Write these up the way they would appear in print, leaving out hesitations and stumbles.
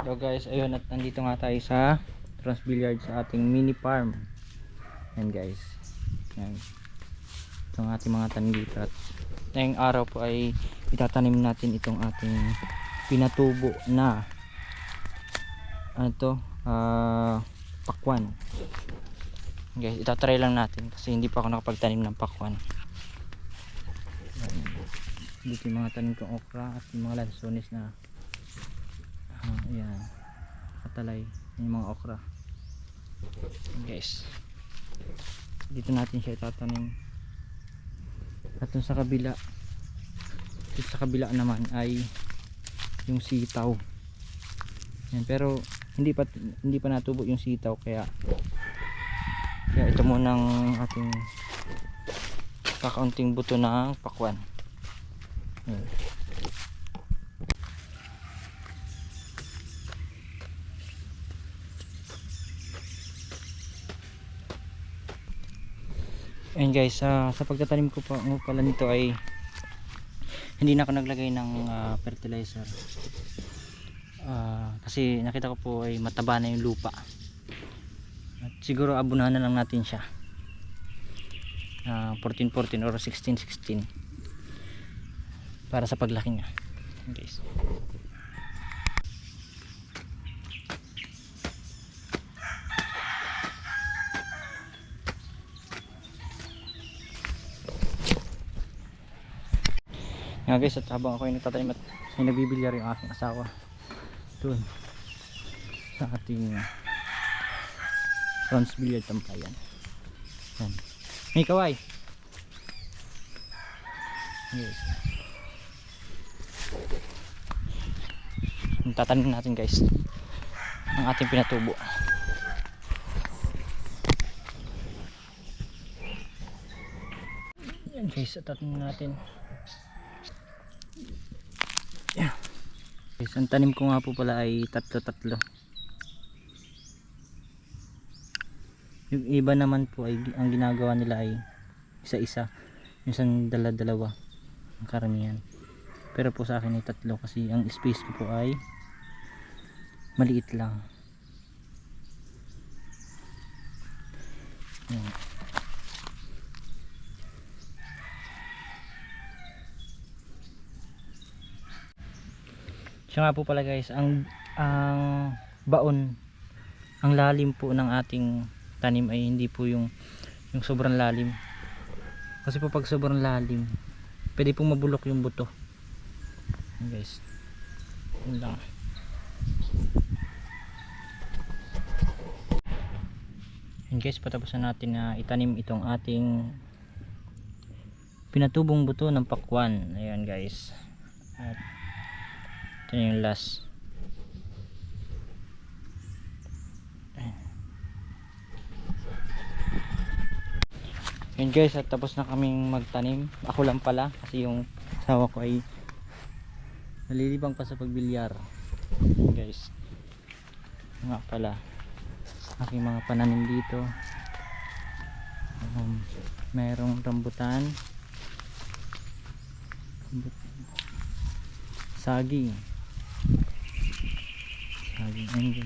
So guys, ayun, at nandito nga tayo sa Transbilliard sa ating mini farm. Yan guys. Yan. Itong ating mga tanim dito. At ngayong araw po ay itatanim natin itong ating pinatubo na ano to, pakwan. Guys, itatry lang natin kasi hindi pa ako nakapagtanim ng pakwan. Yan. Dito yung mga tanim kong okra at yung mga lansones na ayan, katalay yung mga okra. Guys, dito natin siya itatanim. At dun sa kabila, dito sa kabila naman ay yung sitaw. Yan, pero hindi pa natubo yung sitaw, kaya ito muna ang ating kakaunting buto ng pakwan. Yan. And guys, sa pagtatanim ko pa pala nito ay hindi na ako naglagay ng fertilizer, kasi nakita ko po ay mataba na yung lupa at siguro abunahan na lang natin siya 14-14 or 16-16 para sa paglaki niya. Guys, nga guys, at habang ako ay nagtatanim at ay nagbibilyar yung aking asawa dun sa ating Transbilliard Tampayan. Yan. May kaway. Yes. Tatanim natin guys ang ating pinatubo. Yan guys, tatanim natin. Yeah. Guys, ang tanim ko nga po pala ay tatlo. Yung iba naman po ay ang ginagawa nila ay isa-isa, minsan dala-dalawa ang karamihan, pero po sa akin ay tatlo kasi ang space ko po ay maliit lang. Yan. Siya nga po pala guys, ang baon, ang lalim po ng ating tanim ay hindi po yung sobrang lalim, kasi po pag sobrang lalim pwede pong mabulok yung buto. Yan guys, yun lang. Yan guys, patapos na natin na itanim itong ating pinatubong buto ng pakwan. Ayan guys, at ito na yung last. Yun guys, at tapos na kaming magtanim. Ako lang pala kasi yung asawa ko ay nalilibang pa sa pagbilyar. Guys, nga pala aking mga pananim dito. Mayroong rambutan, saging, and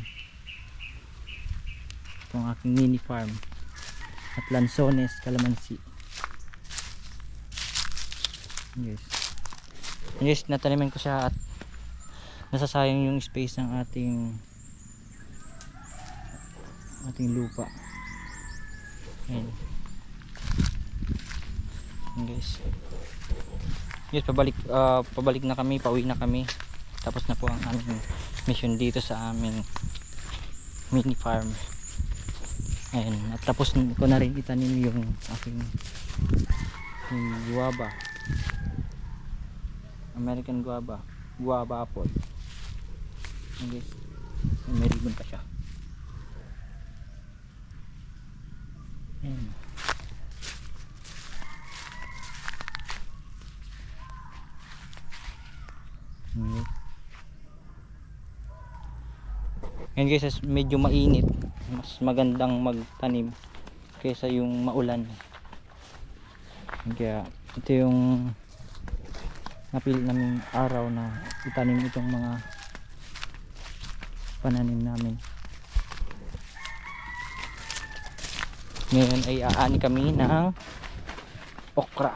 itong aking mini farm at lansones, kalamansi. Yes, nataniman ko siya at nasasayang yung space ng ating lupa. Ayan. Guys, pabalik na kami, pauwi na kami. Tapos na po ang aming mission dito sa aming mini farm. Ayan, at tapos ko na rin itanim yung aking guava, American guava apple. Ayan guys, may ribbon pa siya. Ayan. Ayan guys, medyo mainit, mas magandang magtanim kaysa yung maulan. Kaya ito yung napili naming araw na itanim itong mga pananim namin. Ngayon ay aani kami ng okra.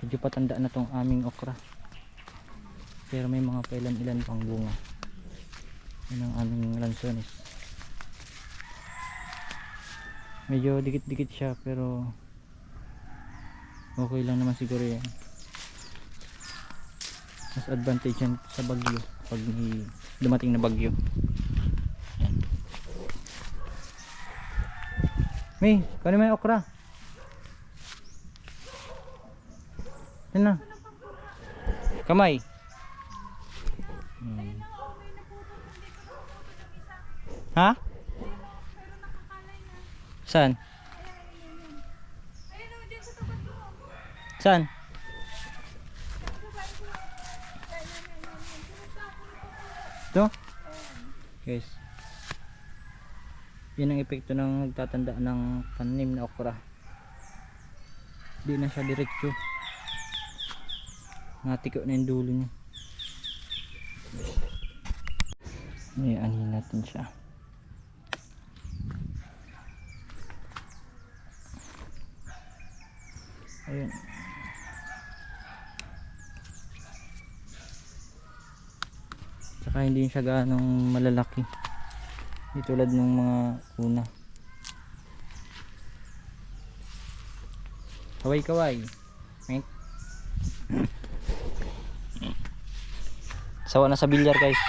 Medyo patanda na tong aming okra, pero may mga pailan-ilan pang bunga. Yan ang aming lansones. Medyo dikit-dikit siya, pero okay lang naman siguro yan. Mas advantage yan sa bagyo, pag may dumating na bagyo. Yan. May, kano may okra? Yan na. Kamay. Ha? Saan? Saan? Ito? Guys, yun ang epekto ng nagtatanda ng tanim na okra. Di na siya diretso, natiko na yung dulo niya. Ayan natin siya. Ayun. Saka hindi siya ganong malalaki, di tulad ng mga una. Kaway-kaway. Sawa na sa bilyar guys.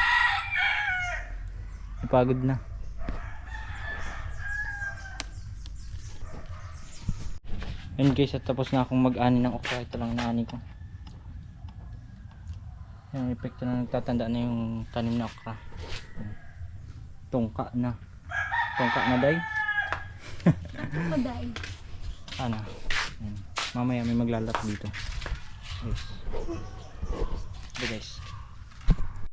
Napagod na. Ayun guys, at tapos na akong mag-ani ng okra. Ito lang naani ko. Yung epekto na nagtatanda na yung tanim na okra. Tungka na. Tungka na day. Maday. Ano? Mamaya may maglalap dito. Yes. Okay guys.